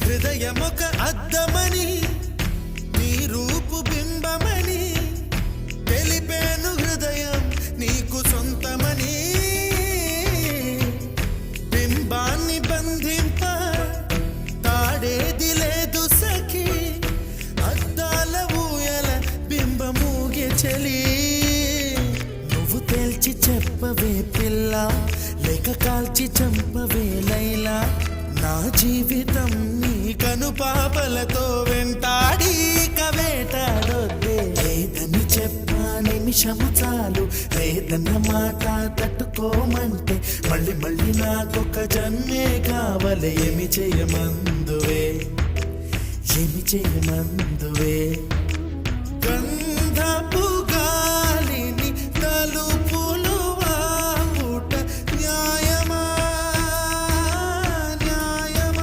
హృదయమొక అద్దమని నీ రూపు బింబమని తెలిపేను హృదయం నీకు సొంతమని బింబాన్ని బంధింప తాడేది లేదు సఖి అద్దాల ఊయల బింబమూగే చలి నువ్వు తేల్చి చెప్పవే పిల్ల లేక కాల్చి చంపవే లైలా నా జీవితం నీ కనుపాపలతో వెంటాడి కవేటాడొద్దే లేదని చెప్పా నిమిషము చాలు లేదన్న మాట తట్టుకోమంటే మళ్ళీ మళ్ళీ నాకొక జన్మే కావాలి ఏమి చేయమందువే ఏమి చేయమందువే